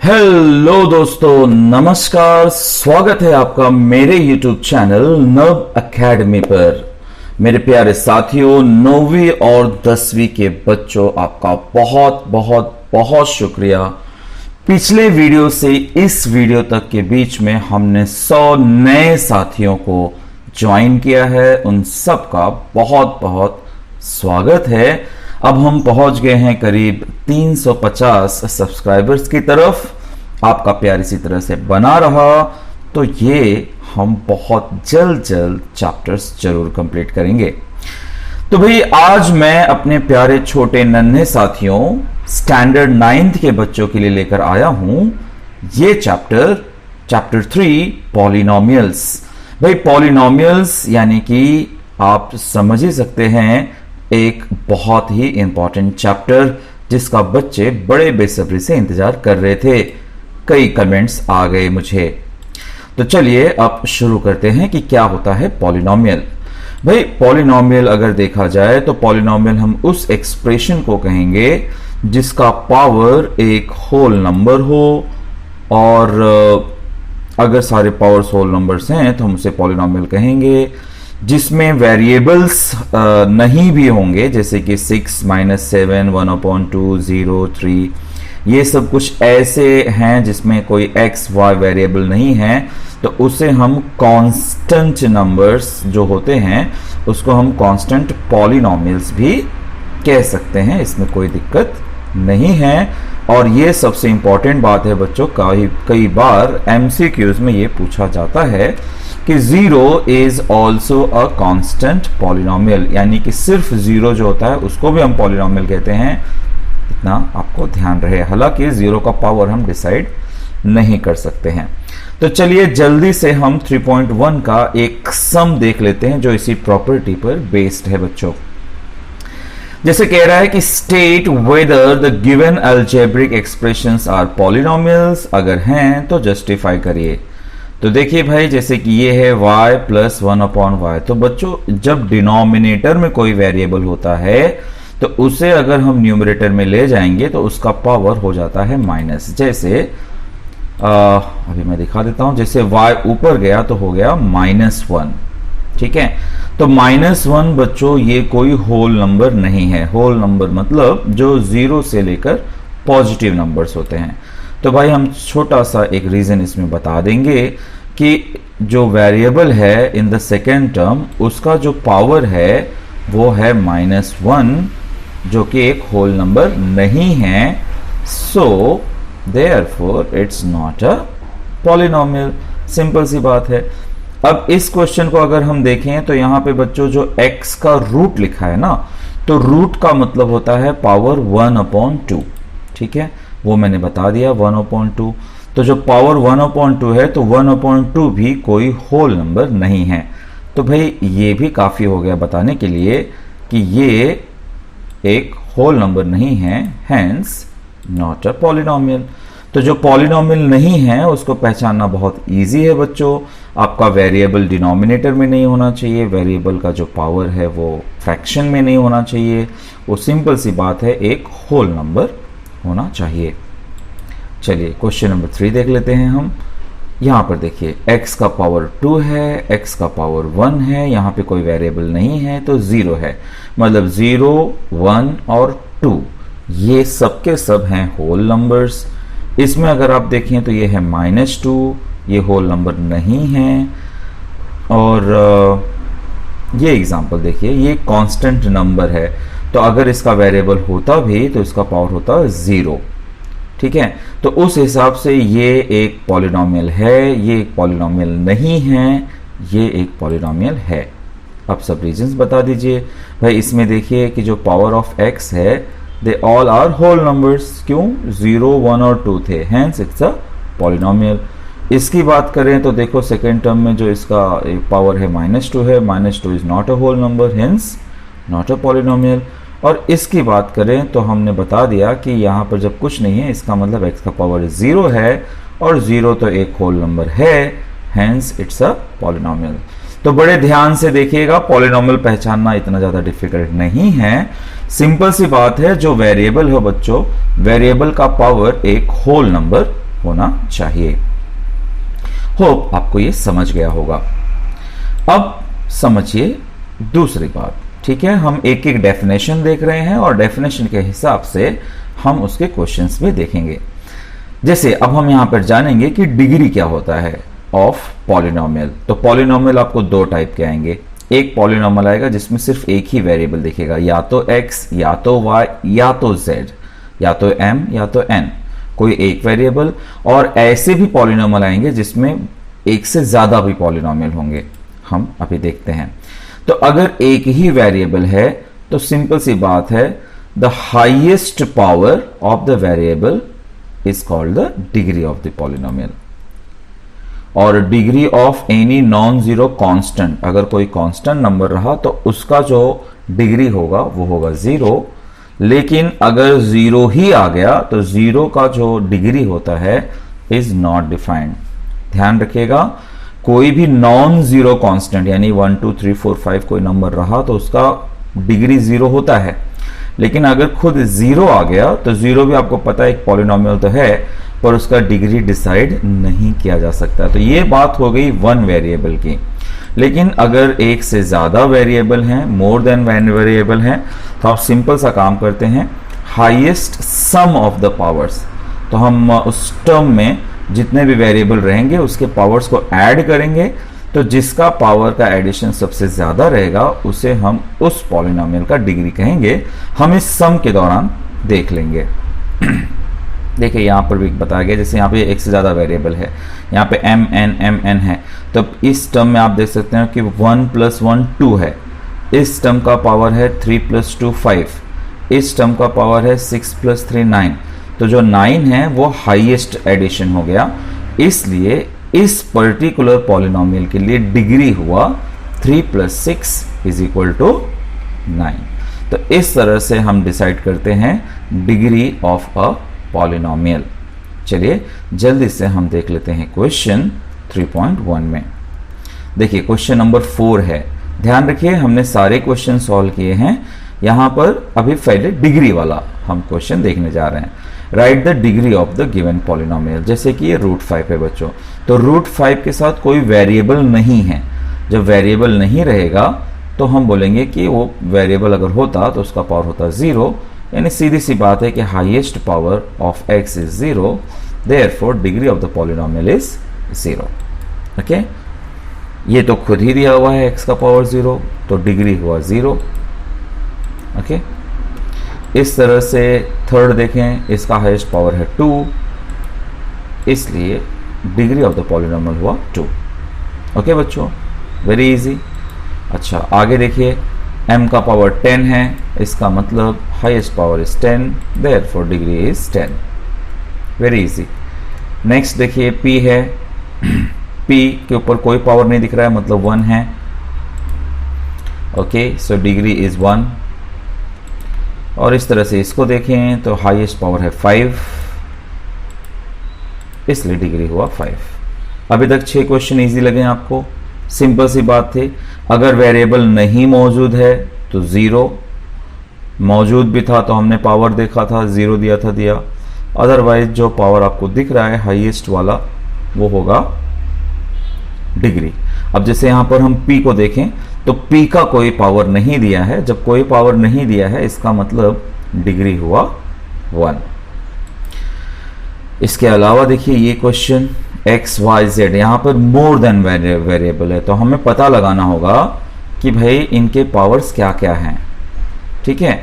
Hello दोस्तों, नमस्कार। स्वागत है आपका मेरे YouTube चैनल नव एकेडमी पर। मेरे प्यारे साथियों, 9वीं और 10वीं के बच्चों, आपका बहुत बहुत बहुत शुक्रिया। पिछले वीडियो से इस वीडियो तक के बीच में हमने 100 नए साथियों को ज्वाइन किया है। उन सब का बहुत बहुत स्वागत है। अब हम पहुंच गए हैं करीब 350 सब्सक्राइबर्स की तरफ। आपका प्यार इसी तरह से बना रहा तो ये हम बहुत जल्द चैप्टर्स जरूर कंप्लीट करेंगे। तो भाई, आज मैं अपने प्यारे छोटे नन्हे साथियों स्टैंडर्ड 9th के बच्चों के लिए लेकर आया हूं ये चैप्टर 3 पॉलिनोमियल्स। भाई, पॉलिनोमियल्स यानी कि आप समझ ही सकते हैं एक बहुत ही इंपॉर्टेंट चैप्टर जिसका बच्चे बड़े बेसब्री से इंतजार कर रहे थे। कई कमेंट्स आ गए मुझे। तो चलिए अब शुरू करते हैं कि क्या होता है पॉलिनोमियल। भाई, पॉलिनोमियल अगर देखा जाए तो पॉलिनोमियल हम उस एक्सप्रेशन को कहेंगे जिसका पावर एक होल नंबर हो, और अगर सारे पावर्स होल नंबर्स हैं तो हम उसे पॉलिनोमियल कहेंगे। जिसमें वेरिएबल्स नहीं भी होंगे, जैसे कि 6 - 7 1/2 0 3, ये सब कुछ ऐसे हैं जिसमें कोई x y वेरिएबल नहीं है, तो उसे हम कांस्टेंट नंबर्स जो होते हैं उसको हम कांस्टेंट पॉलिनोमियल्स भी कह सकते हैं। इसमें कोई दिक्कत नहीं है। और ये सबसे इंपॉर्टेंट बात है बच्चों, कई बार MCQs में ये पूछा जाता है कि 0 is also a constant polynomial, यानी कि सिर्फ 0 जो होता है उसको भी हम पॉलिनोमियल कहते हैं। इतना आपको ध्यान रहे। हालांकि 0 का पावर हम डिसाइड नहीं कर सकते हैं। तो चलिए जल्दी से हम 3.1 का एक सम देख लेते हैं जो इसी प्रॉपर्टी पर बेस्ड है बच्चों। जैसे कह रहा है कि state whether the given algebraic expressions are polynomials, अगर हैं तो जस्टिफाई करिए। तो देखिए भाई, जैसे कि ये है y + 1/y, तो बच्चों जब डिनोमिनेटर में कोई वेरिएबल होता है तो उसे अगर हम न्यूमरेटर में ले जाएंगे तो उसका पावर हो जाता है माइनस। जैसे अभी मैं दिखा देता हूं, जैसे y ऊपर गया तो हो गया -1। ठीक है, तो -1 बच्चों ये कोई होल नंबर नहीं है। होल नंबर मतलब जो 0 से लेकर पॉजिटिव नंबर्स होते हैं। तो भाई हम छोटा सा एक रीजन इसमें बता देंगे कि जो वेरिएबल है इन द सेकेंड टर्म उसका जो पावर है वो है -1, जो कि एक होल नंबर नहीं है। So therefore it's not a polynomial. Simple सी बात है। अब इस क्वेश्चन को अगर हम देखें तो यहां पे बच्चों जो x का रूट लिखा है ना, तो रूट का मतलब होता है पावर 1/2। ठीक है, वो मैंने बता दिया 1/2। तो जो पावर 1/2 है तो 1/2 भी कोई होल नंबर नहीं है। तो भाई ये भी काफी हो गया बताने के लिए कि ये एक होल नंबर नहीं है, हेंस नॉट अ पॉलिनोमियल। तो जो पॉलिनोमियल नहीं है उसको पहचानना बहुत इजी है बच्चों। आपका वेरिएबल डिनोमिनेटर में नहीं होना चाहिए, वेरिएबल का जो पावर है वो फ्रैक्शन में नहीं होना चाहिए, वो सिंपल सी बात है, एक होल नंबर होना चाहिए। चलिए क्वेश्चन नंबर 3 देख लेते हैं हम। यहां पर देखिए x का पावर 2 है, x का पावर 1 है, यहां पे कोई वेरिएबल नहीं है तो 0 है। मतलब 0 1 और 2 ये सब के सब हैं होल नंबर्स। इसमें अगर आप देखें तो ये है -2, ये होल नंबर नहीं है। और ये एग्जांपल देखिए, ये कांस्टेंट नंबर है, तो अगर इसका वेरिएबल होता भी तो इसका पावर होता 0। ठीक है, तो उस हिसाब से ये एक पॉलिनोमियल है, ये एक पॉलिनोमियल नहीं है, ये एक पॉलिनोमियल है। अब सब रीजंस बता दीजिए। भाई इसमें देखिए कि जो पावर ऑफ x है they all are whole numbers. क्यों? 0 1 और 2 थे, हेंस इट्स अ पॉलिनोमियल। इसकी बात करें तो देखो सेकेंड टर्म में जो इसका पावर है -2 है, -2 is not a whole number, hence not a polynomial. और इसकी बात करें तो हमने बता दिया कि यहाँ पर जब कुछ नहीं है इसका मतलब x का पावर 0 है, और 0 तो एक होल नंबर है, हेंस इट्स अ पॉलिनोमियल। तो बड़े ध्यान से देखिएगा, पॉलिनोमियल पहचानना इतना ज्यादा डिफिकल्ट नहीं है। सिंपल सी बात है, जो वेरिएबल हो बच्चों, वेरिएबल का पावर एक होल नंबर होना चाहिए। होप आपको ये समझ गया होगा। अब समझिए दूसरी बात, ठीक है। हम एक एक डेफिनेशन देख रहे हैं और डेफिनेशन के हिसाब से हम उसके क्वेश्चंस भी देखेंगे। जैसे अब हम यहां पर जानेंगे कि डिग्री क्या होता है ऑफ पॉलिनोमियल। तो पॉलिनोमियल आपको दो टाइप के आएंगे। एक पॉलिनोमियल आएगा जिसमें सिर्फ एक ही वेरिएबल दिखेगा, या तो x, या तो y, या तो z, या तो m, या तो n, कोई एक वेरिएबल। और ऐसे भी पॉलिनोमियल आएंगे जिसमें एक से ज्यादा भी पॉलिनोमियल होंगे, हम अभी देखते हैं। तो अगर एक ही वेरिएबल है तो सिंपल सी बात है, the highest power of the variable is called the degree of the polynomial. और degree of any non zero constant, अगर कोई कांस्टेंट नंबर रहा तो उसका जो डिग्री होगा वो होगा 0। लेकिन अगर 0 ही आ गया तो 0 का जो डिग्री होता है इज नॉट डिफाइंड। ध्यान रखिएगा, कोई भी नॉन जीरो कांस्टेंट यानी 1 2 3 4 5 कोई नंबर रहा तो उसका डिग्री 0 होता है। लेकिन अगर खुद 0 आ गया तो 0 भी आपको पता है एक पॉलिनोमियल तो है, पर उसका डिग्री डिसाइड नहीं किया जा सकता। तो ये बात हो गई वन वेरिएबल की। लेकिन अगर एक से ज्यादा वेरिएबल हैं, मोर देन वन वेरिएबल हैं, तो आप सिंपल सा काम करते हैं, highest sum of the powers. तो हम उस टर्म में जितने भी वेरिएबल रहेंगे उसके पावर्स को ऐड करेंगे, तो जिसका पावर का एडिशन सबसे ज्यादा रहेगा उसे हम उस पॉलिनोमियल का डिग्री कहेंगे। हम इस सम के दौरान देख लेंगे। देखिए यहां पर भी बताया गया, जैसे यहाँ पे एक से ज्यादा वेरिएबल है, यहाँ पे m n है, तो इस टर्म में आप देख सकते हैं कि 1 + 1 2 है, इस टर्म का पावर है 3 + 2 5, इस टर्म का पावर है 6 + 3 9। तो जो 9 है वो हाईएस्ट एडिशन हो गया, इसलिए इस पर्टिकुलर पॉलिनोमियल के लिए डिग्री हुआ 3 + 6 = 9। तो इस तरह से हम डिसाइड करते हैं डिग्री ऑफ अ पॉलिनोमियल। चलिए जल्दी से हम देख लेते हैं क्वेश्चन 3.1 में। देखिए क्वेश्चन नंबर 4 है। ध्यान रखिए हमने सारे क्वेश्चन सॉल्व किए हैं, यहां पर अभी पहले डिग्री वाला हम क्वेश्चन देखने जा रहे हैं। Right the degree of the given polynomial. जैसे कि ये √5 है बच्चों, तो √5 के साथ कोई वेरिएबल नहीं है। जब वेरिएबल नहीं रहेगा तो हम बोलेंगे कि वो वेरिएबल अगर होता तो उसका पावर होता 0, यानी सीधी सी बात है कि highest power of x is 0, therefore degree of the polynomial is 0। Okay, ये तो खुद ही दिया हुआ है x का पावर 0, तो डिग्री हुआ 0। ओके, इस तरह से थर्ड देखें, इसका हाईएस्ट पावर है 2, इसलिए डिग्री ऑफ द पॉलिनोमियल हुआ 2। ओके बच्चों, वेरी इजी। अच्छा आगे देखिए, m का पावर 10 है, इसका मतलब highest power is 10, therefore degree is 10। Very easy. Next देखिए p है, p के ऊपर कोई पावर नहीं दिख रहा है, मतलब 1 है। Okay, so degree is 1। और इस तरह से इसको देखें तो हाईएस्ट पावर है 5, इसलिए डिग्री हुआ 5। अभी तक 6 क्वेश्चन इजी लगे आपको, सिंपल सी बात थी। अगर वेरिएबल नहीं मौजूद है तो 0, मौजूद भी था तो हमने पावर देखा था, 0 दिया था, दिया। अदरवाइज जो पावर आपको दिख रहा है हाईएस्ट वाला वो होगा डिग्री। अब जैसे यहां पर हम p को देखें तो p का कोई पावर नहीं दिया है। जब कोई पावर नहीं दिया है इसका मतलब डिग्री हुआ 1। इसके अलावा देखिए ये क्वेश्चन x y z, यहां पर मोर देन वेरिएबल है, तो हमें पता लगाना होगा कि भाई इनके पावर्स क्या क्या हैं। ठीक है,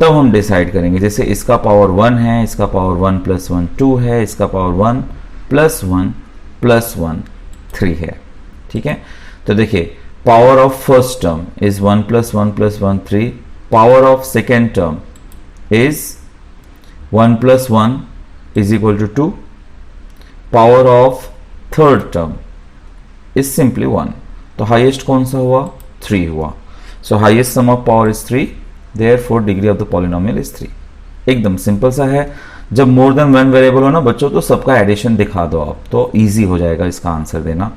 तब हम डिसाइड करेंगे। जैसे इसका पावर 1 है, इसका पावर 1 + 1 2 है, इसका पावर 1 + 1 + 1 3 है। ठीक है, तो देखिए power of first term is 1 + 1 + 1 3, power of second term is 1 + 1 = 2, power of third term is simply 1। तो हाईएस्ट कौन सा हुआ? 3 हुआ। So highest sum of power is 3, therefore degree of the polynomial is 3। एकदम सिंपल सा है। जब मोर देन वन वेरिएबल हो ना बच्चों, तो सबका एडिशन दिखा दो आप, तो इजी हो जाएगा इसका आंसर देना।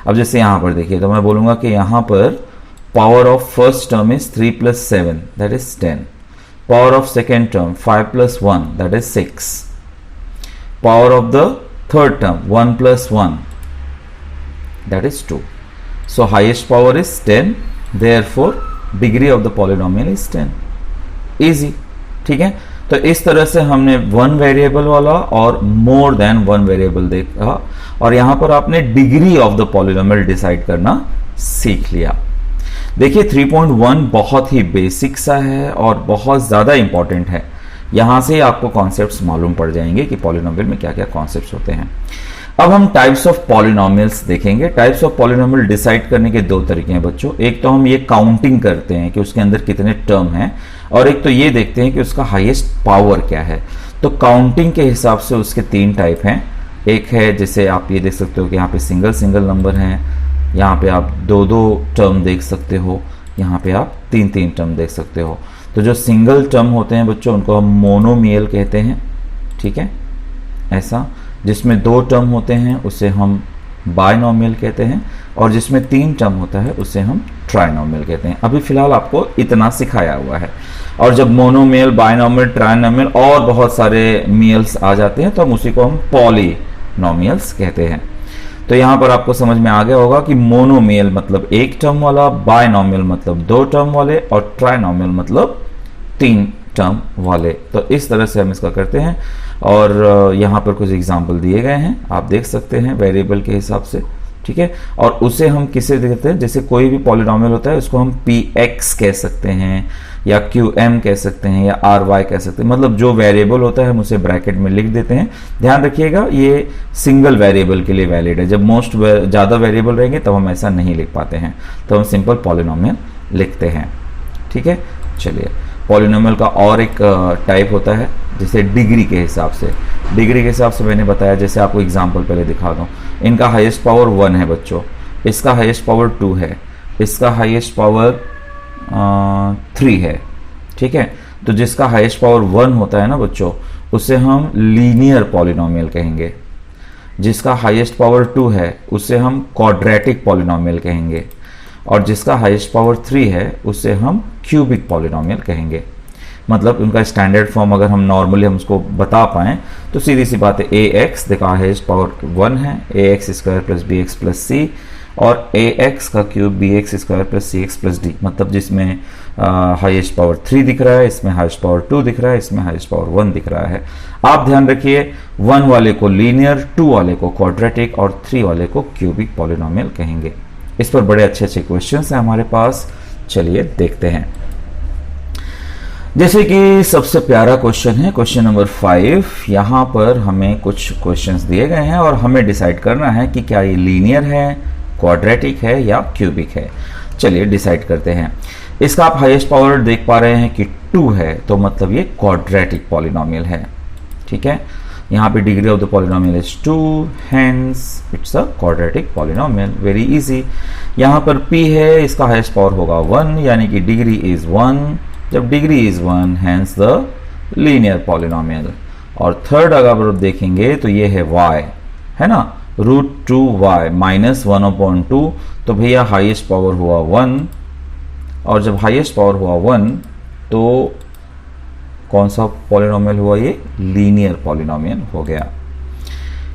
अब जैसे यहां पर देखिए, तो मैं बोलूंगा कि यहां पर power of first term is 3 + 7 that is 10, power of second term 5 + 1 that is 6, power of the third term 1 plus 1 that is 2. So highest power is 10, therefore degree of the polynomial is 10. Easy. ठीक है, तो इस तरह से हमने one variable वाला और more than one variable देखा और यहां पर आपने degree of the polynomial decide करना सीख लिया। देखिए 3.1 बहुत ही बेसिक सा है और बहुत ज्यादा इंपॉर्टेंट है। यहां से आपको कॉन्सेप्ट्स मालूम पड़ जाएंगे कि पॉलिनोमियल में क्या क्या कॉन्सेप्ट्स होते हैं। अब हम टाइप्स ऑफ पॉलिनोमियल्स देखेंगे। टाइप्स ऑफ पॉलिनोमियल डिसाइड करने के दो तरीके हैं बच्चों। एक तो हम ये काउंटिंग करते हैं कि उसके अंदर कितने टर्म हैं, और एक तो ये देखते हैं कि उसका हाईएस्ट पावर क्या है। तो काउंटिंग के हिसाब से उसके तीन टाइप हैं। एक है जैसे आप ये देख सकते हो कि यहाँ पे सिंगल सिंगल नंबर हैं, यहाँ पे आप दो दो टर्म देख सकते हो, यहाँ पे आप तीन तीन टर्म देख सकते हो। तो जो सिंगल टर्म होते हैं बच्चों उनको हम मोनोमियल कहते हैं, ठीक है। ऐसा जिसमें दो टर्म होते हैं उसे हम बायनोमियल कहते हैं, और जिसमें तीन टर्म होता है उसे हम ट्राइनोमियल कहते हैं। अभी फिलहाल आपको इतना सिखाया हुआ है, और जब मोनोमियल, बायनोमियल, ट्राइनोमियल और बहुत सारे मियल्स आ जाते हैं तो हम उसी को हम पॉलीनोमियल्स कहते हैं। तो यहाँ पर आपको समझ में आ गया होगा कि मोनोमियल मतलब एक टर्म वाला, बायनोमियल मतलब दो टर्म वाले, और ट्राइनोमियल मतलब तीन टर्म वाले। तो इस तरह से हम इसका करते हैं, और यहाँ पर कुछ एग्जाम्पल दिए गए हैं, आप देख सकते हैं वेरिएबल के हिसाब से, ठीक है। और उसे हम किसे देते हैं, जैसे कोई भी पॉलिनोमियल होता है उसको हम px कह सकते हैं, या qm कह सकते हैं, या ry कह सकते हैं। मतलब जो वेरिएबल होता है हम उसे ब्रैकेट में लिख देते हैं। ध्यान रखिएगा ये सिंगल वेरिएबल के लिए वैलिड है। जब मोस्ट ज़्यादा वेरिएबल रहेंगे तब हम ऐसा नहीं लिख पाते हैं, तो हम सिंपल पॉलिनोमियल लिखते हैं, ठीक है। चलिए, पॉलिनोमियल का और एक टाइप होता है जैसे डिग्री के हिसाब से। डिग्री के हिसाब से मैंने बताया, जैसे आपको एग्जांपल पहले दिखा दूं। इनका हाईएस्ट पावर 1 है बच्चों, इसका हाईएस्ट पावर 2 है, इसका हाईएस्ट पावर 3 है, ठीक है। तो जिसका हाईएस्ट पावर 1 होता है ना बच्चों, उसे हम लीनियर पॉलिनोमियल कहेंगे। जिसका हाईएस्ट पावर 2 है उसे हम क्वाड्रेटिक पॉलिनोमियल कहेंगे, और जिसका हाईएस्ट पावर 3 है उसे हम क्यूबिक पॉलिनोमियल कहेंगे। मतलब उनका स्टैंडर्ड फॉर्म अगर हम नॉर्मली हम उसको बता पाएं तो सीधी सी बात है, ax देखा हाईएस्ट पावर 1 है, ax square plus bx plus c, और ax का cube bx square plus cx plus d। मतलब जिसमें हाईएस्ट पावर 3 दिख रहा है, इसमें हाईएस्ट पावर 2 दिख रहा है, इसमें हाईएस्ट पावर 1 दिख रहा है। आप ध्यान रखिए, 1 वाले को लीनियर, 2 वाले को क्वाड्रेटिक और 3 वाले को क्यूबिक पॉलिनोमियल कहेंगे। इस पर बड़े अच्छे अच्छे क्वेश्चंस हैं हमारे पास, चलिए देखते हैं। जैसे कि सबसे प्यारा क्वेश्चन है क्वेश्चन नंबर 5। यहां पर हमें कुछ क्वेश्चंस दिए गए हैं और हमें डिसाइड करना है कि क्या ये लीनियर है, क्वाड्रेटिक है या क्यूबिक है। चलिए डिसाइड करते हैं। इसका आप हाईएस्ट पावर देख पा रहे हैं कि 2 है, तो मतलब ये क्वाड्रेटिक पॉलिनोमियल है, ठीक है। यहाँ पे degree of the polynomial is 2, hence it's a quadratic polynomial. Very easy. यहाँ पर p है, इसका हाईएस्ट पावर होगा 1, यानी कि डिग्री इज 1। जब degree is 1, hence the linear polynomial. और थर्ड अगर आप देखेंगे तो ये है y, है ना, √2y माइनस 1/2। तो भैया हाईएस्ट पावर हुआ 1, और जब हाईएस्ट पावर हुआ 1 तो कौन सा पॉलिनोमियल हुआ, ये लीनियर पॉलिनोमियल हो गया।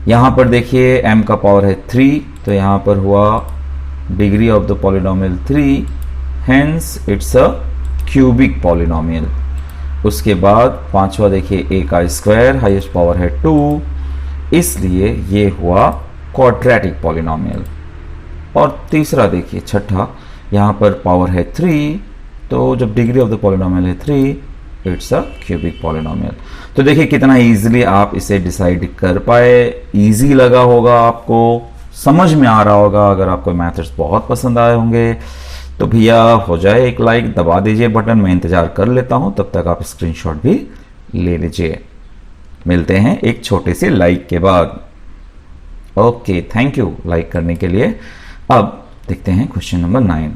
यहां पर देखिए m का पावर है 3, तो यहां पर हुआ degree of the polynomial 3, hence it's a cubic polynomial. उसके बाद पांचवा देखिए a का स्क्वायर, हाईएस्ट पावर है 2, इसलिए ये हुआ क्वाड्रेटिक पॉलिनोमियल। और तीसरा देखिए छठा, यहां पर पावर है 3, तो जब डिग्री ऑफ द पॉलिनोमियल है 3, इट्स अ क्यूबिक पॉलिनोमियल। तो देखिए कितना इजीली आप इसे डिसाइड कर पाए। इजी लगा होगा, आपको समझ में आ रहा होगा। अगर आपको मैथड्स बहुत पसंद आए होंगे तो भैया हो जाए एक लाइक, दबा दीजिए बटन, मैं इंतजार कर लेता हूं। तब तक आप स्क्रीनशॉट भी ले लीजिए। मिलते हैं एक छोटे से लाइक के बाद। ओके, थैंक यू लाइक करने के लिए। अब देखते हैं question number 9।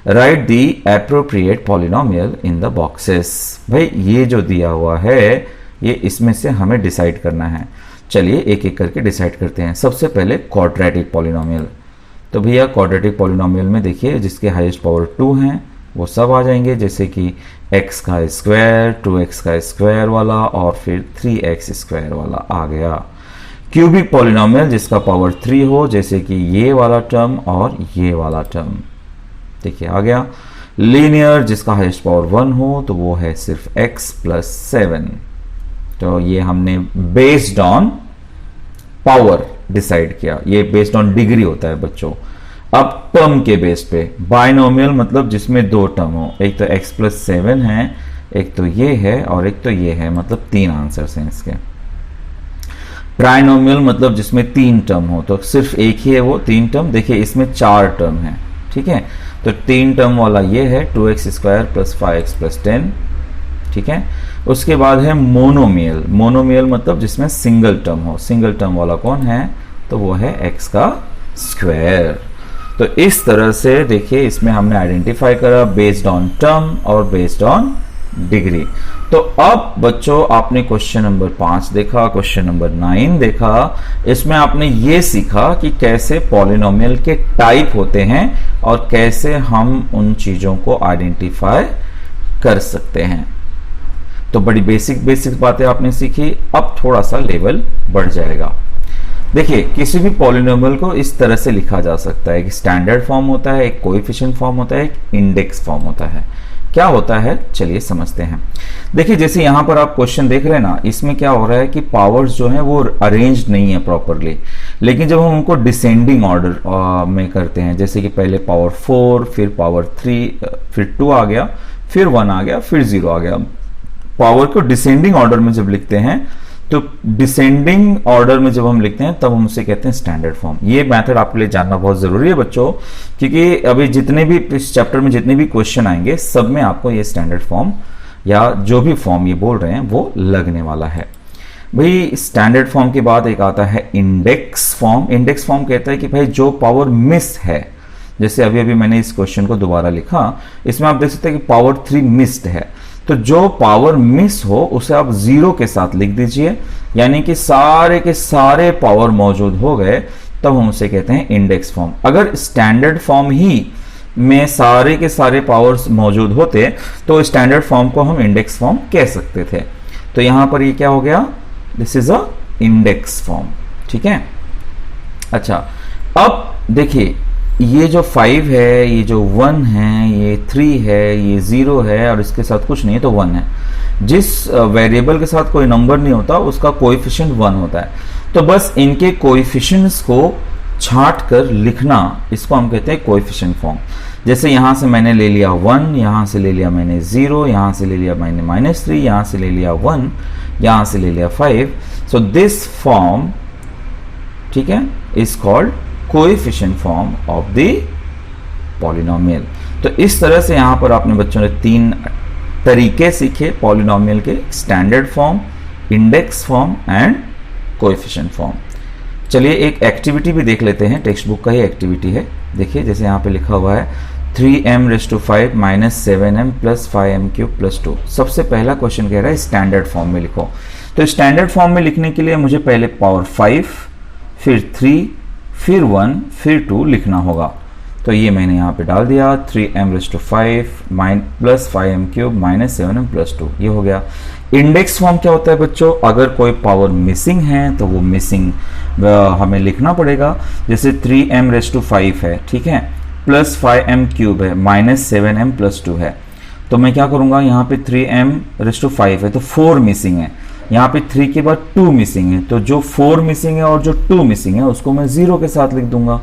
Right the appropriate polynomial in the boxes. भाई ये जो दिया हुआ है ये इसमें से हमें डिसाइड करना है। चलिए एक एक करके डिसाइड करते हैं। सबसे पहले क्वाड्रेटिक पॉलिनोमियल। तो भैया क्वाड्रेटिक पॉलिनोमियल में देखिए जिसके हाईएस्ट पावर 2 हैं वो सब आ जाएंगे, जैसे कि x का स्क्वायर, 2x का स्क्वायर वाला, और फिर 3x स्क्वायर वाला आ गया। क्यूबिक पॉलिनोमियल जिसका पावर 3 हो, जैसे कि ये वाला टर्म और ये वाला टर्म। देखिए आ गया। लीनियर जिसका हाईएस्ट पावर 1 हो तो वो है सिर्फ x प्लस 7। तो ये हमने बेस्ड ऑन पावर डिसाइड किया, ये बेस्ड ऑन डिग्री होता है बच्चों। अब टर्म के बेस पे बाइनोमियल मतलब जिसमें दो टर्म हो, एक तो x प्लस 7 है, एक तो ये है और एक तो ये है, मतलब 3 आंसर्स हैं इसके। ट्राइनोमियल मतलब जिसमें 3 टर्म हो, तो सिर्फ एक ही है वो 3 टर्म। देखिए इसमें 4 टर्म है, ठीक है। तो 3 टर्म वाला ये है 2x square plus 5x plus 10, ठीक है। उसके बाद है मोनोमियल। मोनोमियल मतलब जिसमें सिंगल टर्म हो। सिंगल टर्म वाला कौन है, तो वो है x का स्क्वायर। तो इस तरह से देखिए इसमें हमने आइडेंटिफाई करा बेस्ड ऑन टर्म और बेस्ड ऑन डिग्री। तो अब बच्चों आपने क्वेश्चन नंबर 5 देखा, क्वेश्चन नंबर 9 देखा। इसमें आपने ये सीखा कि कैसे पॉलिनोमियल के टाइप होते हैं और कैसे हम उन चीजों को आइडेंटिफाई कर सकते हैं। तो बड़ी बेसिक बातें आपने सीखी। अब थोड़ा सा लेवल बढ़ जाएगा। देखिए किसी भी पॉलिनोमियल को इस तरह से लिखा जा सकता है कि स्टैंडर्ड फॉर्म होता है, एक कोएफिशिएंट फॉर्म होता है, एक इंडेक्स फॉर्म होता है। क्या होता है चलिए समझते हैं। देखिए जैसे यहां पर आप क्वेश्चन देख रहे हैं ना, इसमें क्या हो रहा है कि पावर्स जो है वो अरेंज नहीं है प्रॉपरली। लेकिन जब हम उनको डिसेंडिंग ऑर्डर में करते हैं, जैसे कि पहले पावर 4, फिर पावर 3, फिर 2 आ गया, फिर 1 आ गया, फिर 0 आ गया। पावर को डिसेंडिंग ऑर्डर में जब लिखते हैं, तो डिसेंडिंग ऑर्डर में जब हम लिखते हैं तब हम उसे कहते हैं स्टैंडर्ड फॉर्म। ये मेथड आपके लिए जानना बहुत जरूरी है बच्चों, क्योंकि अभी जितने भी इस चैप्टर में जितने भी क्वेश्चन आएंगे सब में आपको ये स्टैंडर्ड फॉर्म या जो भी फॉर्म ये बोल रहे हैं वो लगने वाला है। भाई स्टैंडर्ड फॉर्म के बाद एक आता है इंडेक्स फॉर्म। इंडेक्स फॉर्म कहता है कि भाई जो पावर मिस है, जैसे अभी अभी मैंने इस क्वेश्चन को दोबारा लिखा, इसमें आप देख सकते हैं कि पावर 3 मिस्ड है। तो जो पावर मिस हो उसे आप 0 के साथ लिख दीजिए, यानी कि सारे के सारे पावर मौजूद हो गए, तब हम उसे कहते हैं इंडेक्स फॉर्म। अगर स्टैंडर्ड फॉर्म ही में सारे के सारे पावर्स मौजूद होते तो स्टैंडर्ड फॉर्म को हम इंडेक्स फॉर्म कह सकते थे। तो यहां पर ये क्या हो गया, this is a index form, ठीक है। अच्छा अब देखिए ये जो 5 है, ये जो 1 है, ये 3 है, ये 0 है और इसके साथ कुछ नहीं है तो 1 है। जिस वेरिएबल के साथ कोई नंबर नहीं होता उसका कोएफिशिएंट 1 होता है। तो बस इनके कोएफिशिएंट्स को छांट कर लिखना, इसको हम कहते हैं कोएफिशिएंट फॉर्म। जैसे यहां से मैंने ले लिया 1, यहां से ले लिया मैंने 0, यहां से ले लिया मैंने -3, यहां से ले लिया 1, यहां से ले लिया 5। सो दिस फॉर्म, ठीक है, is called coefficient form of the polynomial. तो इस तरह से यहां पर आपने बच्चों ने 3 तरीके सीखे पॉलिनोमियल के, standard form, index form and coefficient form. चलिए एक एक्टिविटी भी देख लेते हैं, टेक्स्ट बुक का ही एक्टिविटी है। देखिए जैसे यहां पे लिखा हुआ है 3m⁵ minus 7m plus 5m³ plus 2। सबसे पहला क्वेश्चन कह रहा है स्टैंडर्ड फॉर्म में लिखो। तो स्टैंडर्ड फॉर्म में लिखने के लिए मुझे पहले पावर 5, फिर 3, फिर 1, फिर 2 लिखना होगा। तो ये मैंने यहाँ पे डाल दिया 3m⁵ plus 5m³ minus 7m plus 2, ये हो गया। इंडेक्स फॉर्म क्या होता है बच्चों, अगर कोई पावर मिसिंग है तो वो मिसिंग हमें लिखना पड़ेगा। जैसे 3m⁵ है, ठीक है, प्लस 5m³ है, माइनस 7m प्लस 2 है। तो मैं क्या करूंगा, यहाँ पे 3m⁵ है तो 4 मिसिंग है, यहाँ पे 3 के बाद 2 मिसिंग है, तो जो 4 मिसिंग है और जो 2 मिसिंग है उसको मैं 0 के साथ लिख दूंगा,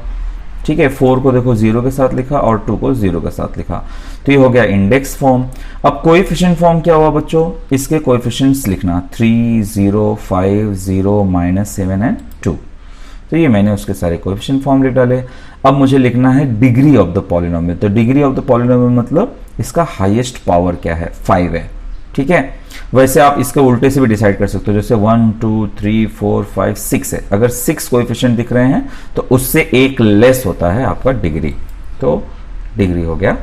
ठीक है। 4 को देखो 0 के साथ लिखा और 2 को 0 के साथ लिखा, तो ये हो गया इंडेक्स फॉर्म। अब कोएफिशिएंट फॉर्म क्या हुआ बच्चों, इसके कोएफिशिएंट्स लिखना 3, 0, 5, 0, -7 एंड 2। तो ये मैंने उसके सारे कोएफिशिएंट फॉर्म लिख डाले। अब मुझे लिखना है डिग्री ऑफ द पॉलिनोमियल। तो डिग्री ऑफ द पॉलिनोमियल मतलब इसका हाईएस्ट पावर क्या है, 5 है, ठीक है। वैसे आप इसके उल्टे से भी डिसाइड कर सकते हो, जैसे 1, 2, 3, 4, 5, 6 है। अगर 6 कोएफिशिएंट दिख रहे हैं तो उससे एक लेस होता है आपका डिग्री, तो डिग्री हो गया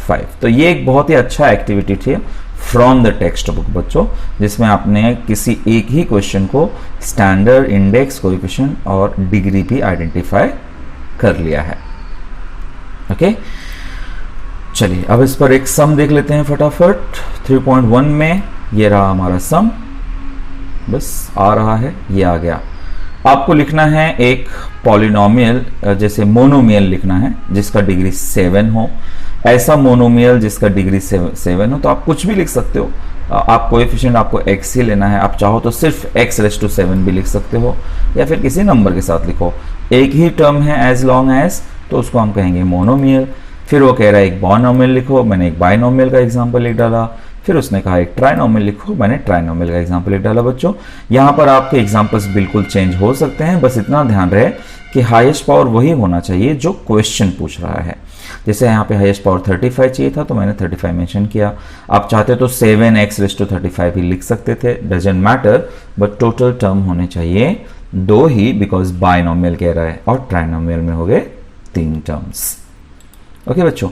5। तो ये एक बहुत ही अच्छा एक्टिविटी थी फ्रॉम द टेक्स्ट बुक बच्चों, जिसमें आपने किसी एक ही क्वेश्चन को स्टैंडर्ड, इंडेक्स, कोएफिशिएंट और डिग्री भी आइडेंटिफाई कर लिया है। ओके, चलिए अब इस पर एक सम देख लेते हैं फटाफट। 3.1 में ये रहा हमारा सम, बस आ रहा है, ये आ गया आपको लिखना है एक पॉलिनोमियल, जैसे मोनोमियल लिखना है जिसका डिग्री 7 हो, ऐसा मोनोमियल जिसका डिग्री 7 हो, तो आप कुछ भी लिख सकते हो। आप कोएफिशिएंट आपको x ही लेना है, आप चाहो तो सिर्फ x⁻7 भी लिख सकते हो या फिर किसी नंबर के साथ लिखो। एक ही टर्म है एज लॉन्ग एज, तो उसको हम कहेंगे मोनोमियल। फिर वो कह रहा है एक बायनोमियल लिखो, मैंने एक बायनोमियल का एग्जांपल लिख डाला। फिर उसने कहा एक ट्राइनोमियल लिखो, मैंने ट्राइनोमियल का एग्जांपल लिख डाला। बच्चों यहाँ पर आपके एग्जांपल्स बिल्कुल चेंज हो सकते हैं, बस इतना ध्यान रहे कि हाईएस्ट पावर वही होना चाहिए जो क्वेश्चन पूछ रहा है। जैसे यहाँ पे हाईएस्ट पावर 35 चाहिए था तो मैंने 35 मेंशन किया। आप चाहते तो 7x⁻35 ही लिख सकते थे, doesn't matter, but total term होने चाहिए 2 ही, बिकॉज बायनोमियल कह रहा है, और ट्राइनोमियल में हो गए 3 टर्म्स। ओके बच्चों,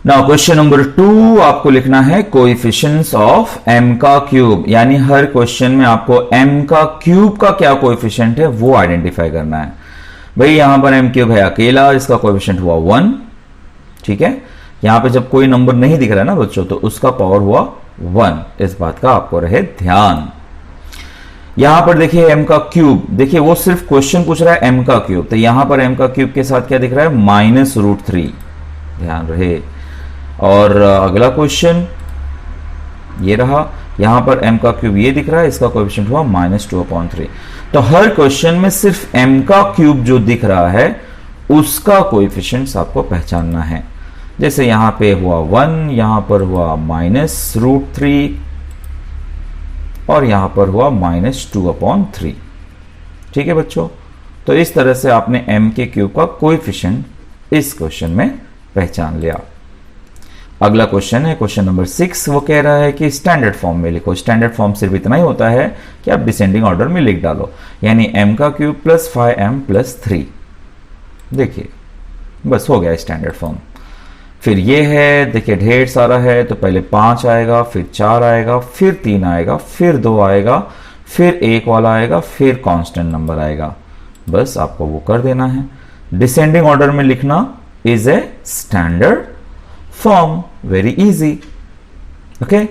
नाउ क्वेश्चन नंबर 2 आपको लिखना है कोएफिशिएंट्स ऑफ m का क्यूब, यानी हर क्वेश्चन में आपको m का क्यूब का क्या कोएफिशिएंट है वो आइडेंटिफाई करना है। भाई यहां पर m क्यूब है अकेला, इसका कोएफिशिएंट हुआ 1, ठीक है। यहां पे जब कोई नंबर नहीं दिख रहा है ना बच्चों, तो उसका पावर हुआ 1, इस बात का आपको रहे ध्यान। यहां पर देखिए m का क्यूब, देखिए वो सिर्फ क्वेश्चन पूछ रहा है m का क्यूब, तो यहां पर m का क्यूब के साथ क्या दिख रहा है, -√3, ध्यान रहे। और अगला क्वेश्चन ये रहा, यहां पर m का क्यूब ये दिख रहा है, इसका कोएफिशिएंट हुआ -2/3। तो हर क्वेश्चन में सिर्फ m का क्यूब जो दिख रहा है उसका कोएफिशिएंट्स आपको पहचानना है। जैसे यहां पे हुआ 1, यहां पर हुआ -√3 और यहां पर हुआ -2/3, ठीक है बच्चों। तो इस तरह से आपने m के क्यूब का कोएफिशिएंट इस क्वेश्चन में पहचान लिया। अगला क्वेश्चन है क्वेश्चन नंबर 6, वो कह रहा है कि स्टैंडर्ड फॉर्म में लिखो। स्टैंडर्ड फॉर्म सिर्फ इतना ही होता है कि आप डिसेंडिंग ऑर्डर में लिख डालो, यानी m का क्यूब प्लस 5m प्लस 3, देखिए बस हो गया स्टैंडर्ड फॉर्म। फिर ये है, देखिए ढेर सारा है, तो पहले 5 आएगा, फिर 4 आएगा, फिर 3 आएगा, फिर 2 आएगा, फिर 1 वाला आएगा, फिर कांस्टेंट नंबर आएगा। बस आपको वो कर देना है। डिसेंडिंग ऑर्डर में लिखना is a standard form, very easy. Okay,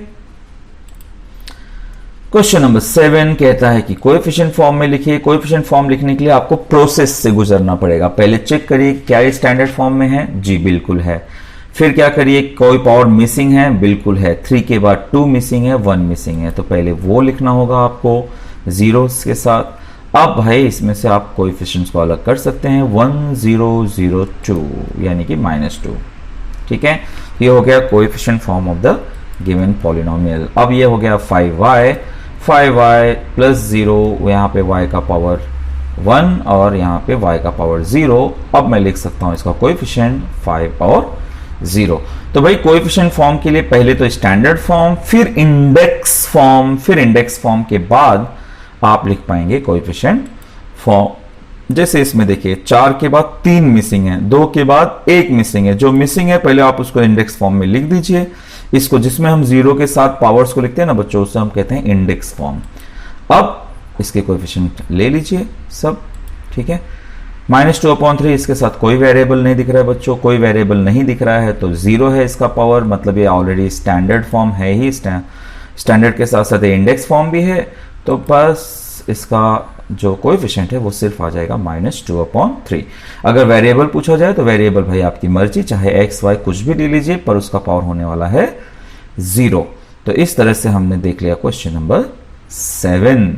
question number 7 कहता है कि कोएफिशिएंट फॉर्म में लिखिए। कोएफिशिएंट फॉर्म लिखने के लिए आपको प्रोसेस से गुजरना पड़ेगा। पहले चेक करिए क्या ये स्टैंडर्ड फॉर्म में है, जी बिल्कुल है। फिर क्या करिए, कोई पावर मिसिंग है, बिल्कुल है। 3 के बाद 2 मिसिंग है, 1 मिसिंग है, तो पहले वो लिखना होगा आपको जीरोस के साथ। अब भाई इसमें से आप कोएफिशिएंट्स को अलग कर सकते हैं, 1 0 0 2 यानी कि -2, ठीक है। ये हो गया coefficient form of the given polynomial. अब ये हो गया 5y प्लस 0, यहाँ पे y का पावर 1 और यहाँ पे y का पावर 0। अब मैं लिख सकता हूँ इसका कोएफिशिएंट 5 और 0। तो भाई कोएफिशिएंट फॉर्म के लिए पहले तो स्टैंडर्ड फॉर्म, फिर इंडेक्स फॉर्म, फिर इंडेक्स फॉर्म के बाद आप लिख पाएंगे कोएफिशिएंट फॉर्म। जैसे इसमें देखिए 4 के बाद 3 मिसिंग है, 2 के बाद 1 मिसिंग है। जो मिसिंग है पहले आप उसको इंडेक्स फॉर्म में लिख दीजिए। इसको जिसमें हम 0 के साथ पावर्स को लिखते हैं ना बच्चों, उससे हम कहते हैं इंडेक्स फॉर्म। अब इसके कोएफिशिएंट ले लीजिए सब, ठीक है। -2/3, इसके साथ कोई वेरिएबल नहीं दिख रहा है बच्चों, कोई वेरिएबल नहीं दिख रहा है तो 0 है इसका पावर, मतलब ये ऑलरेडी स्टैंडर्ड फॉर्म है ही। स्टैंडर्ड के साथ साथ इंडेक्स फॉर्म भी है, तो बस इसका जो कोएफिशिएंट है वो सिर्फ आ जाएगा -2/3। अगर वेरिएबल पूछा जाए तो वेरिएबल भाई आपकी मर्जी, चाहे x y कुछ भी ले लीजिए, पर उसका पावर होने वाला है 0। तो इस तरह से हमने देख लिया क्वेश्चन नंबर 7।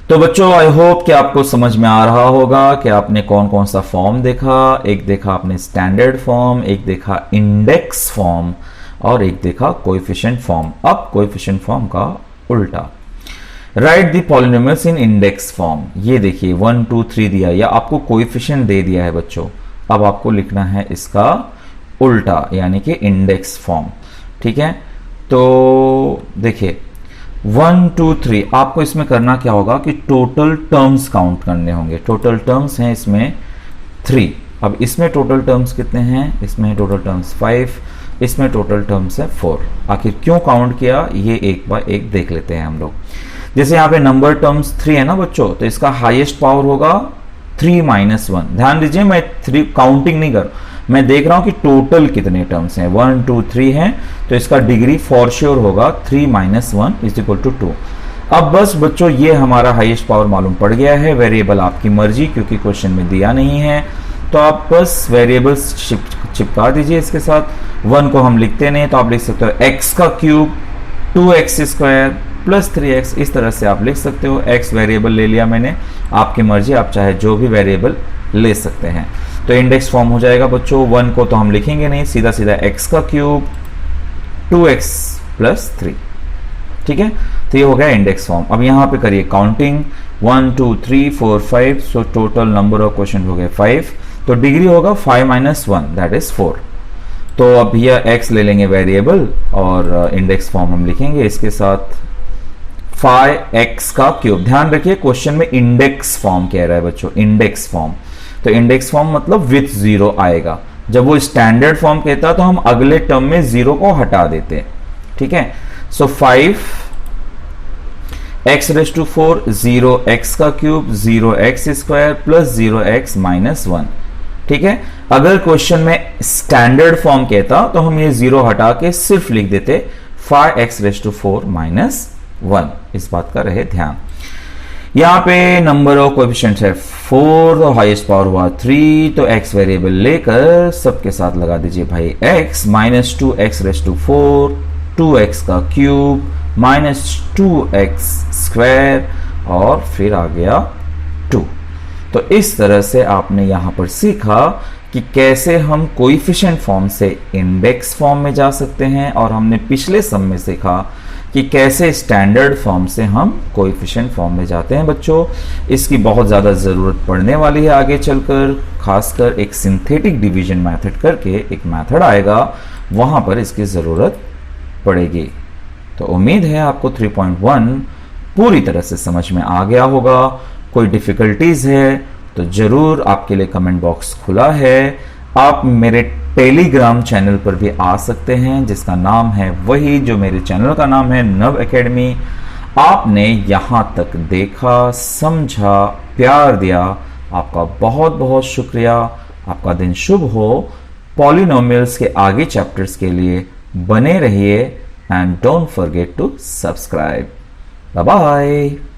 तो बच्चों आई होप कि आपको समझ में आ रहा होगा कि आपने कौन कौन सा फॉर्म देखा। एक देखा आपने स्टैंडर्ड फॉर्म, एक देखा इंडेक्स फॉर्म और एक देखा कोएफिशिएंट फॉर्म। अब कोएफिशिएंट फॉर्म का उल्टा, right the polynomials in index form. ये देखिए 1 2 3 दिया, या आपको कोएफिशिएंट दे दिया है बच्चों। अब आपको लिखना है इसका उल्टा, यानी कि इंडेक्स फॉर्म, ठीक है। तो देखिए 1 2 3, आपको इसमें करना क्या होगा कि टोटल टर्म्स काउंट करने होंगे। टोटल टर्म्स हैं इसमें 3। अब इसमें टोटल टर्म्स कितने हैं, इसमें टोटल टर्म्स 5, इसमें टोटल टर्म्स है 4। आखिर क्यों काउंट किया, ये एक बार एक देख लेते हैं हम लोग। जैसे यहाँ पे नंबर टर्म्स 3 है ना बच्चों, तो इसका हाईएस्ट पावर होगा 3 - 1। ध्यान दीजिए मैं 3 काउंटिंग नहीं कर, मैं देख रहा हूं कि टोटल कितने टर्म्स हैं, 1 2 3 हैं, तो इसका डिग्री फॉर श्योर होगा 3 - 1 = 2। अब बस बच्चों ये हमारा हाईएस्ट पावर मालूम पड़ गया है। वेरिएबल आपकी मर्जी, क्योंकि क्वेश्चन में दिया नहीं है, तो आप बस वेरिएबल्स चिपका दीजिए इसके साथ। 1 को हम लिखते नहीं, तो आप लिख सकते हो x का cube 2x square plus 3x, इस तरह से आप लिख सकते हो। x वेरिएबल ले लिया मैंने, आपकी मर्जी, आप चाहे जो भी वेरिएबल ले सकते हैं। तो इंडेक्स फॉर्म हो जाएगा बच्चों। 1 को तो हम लिखेंगे नहीं, सीधा सीधा x का क्यूब 2x प्लस 3, ठीक है। तो ये हो गया इंडेक्स फॉर्म। अब यहाँ पे करिए counting, 1 2 3 4 5, so total number of question हो गए 5। तो डिग्री होगा 5 - 1 दैट इज 4। तो अब यह x ले लेंगे वेरिएबल और इंडेक्स फॉर्म हम लिखेंगे इसके साथ 5x का क्यूब। ध्यान रखिए क्वेश्चन में इंडेक्स फॉर्म कह रहा है बच्चों, इंडेक्स फॉर्म। तो इंडेक्स फॉर्म मतलब विथ 0 आएगा। जब वो स्टैंडर्ड फॉर्म कहता तो हम अगले टर्म में 0 को हटा देते, ठीक है। सो 5x रेज़ टू 4, 0x का cube 0x square plus 0x minus 1, ठीक है। अगर क्वेश्चन में स्टैंडर्ड फॉर्म कहता तो हम ये 0 हटा के सिर्फ लिख देते 5x रेज़ टू 4 माइनस 1। इस बात का रहे ध्यान। यहां पे नंबर ऑफ कोएफिशिएंट्स है 4, तो हाईएस्ट पावर हुआ 3, तो x वेरिएबल लेकर सबके साथ लगा दीजिए भाई x minus 2x raise to 4, 2x का क्यूब माइनस 2x स्क्वायर और फिर आ गया 2। तो इस तरह से आपने यहां पर सीखा कि कैसे हम कोएफिशिएंट फॉर्म से इंडेक्स फॉर्म में जा सकते हैं, और हमने पिछले सम में सीखा कि कैसे स्टैंडर्ड फॉर्म से हम कोएफिशिएंट फॉर्म में जाते हैं बच्चों। इसकी बहुत ज़्यादा ज़रूरत पड़ने वाली है आगे चलकर, खासकर एक सिंथेटिक डिवीजन मेथड करके एक मेथड आएगा, वहां पर इसकी ज़रूरत पड़ेगी। तो उम्मीद है आपको 3.1 पूरी तरह से समझ में आ गया होगा। कोई डिफिकल्टीज है तो जरूर आपके लिए कमेंट बॉक्स खुला है। आप मेरे टेलीग्राम चैनल पर भी आ सकते हैं, जिसका नाम है वही जो मेरे चैनल का नाम है, नव एकेडमी। आपने यहां तक देखा, समझा, प्यार दिया, आपका बहुत बहुत शुक्रिया। आपका दिन शुभ हो। पॉलिनोमियल्स के आगे चैप्टर्स के लिए बने रहिए, and don't forget to subscribe. Bye bye.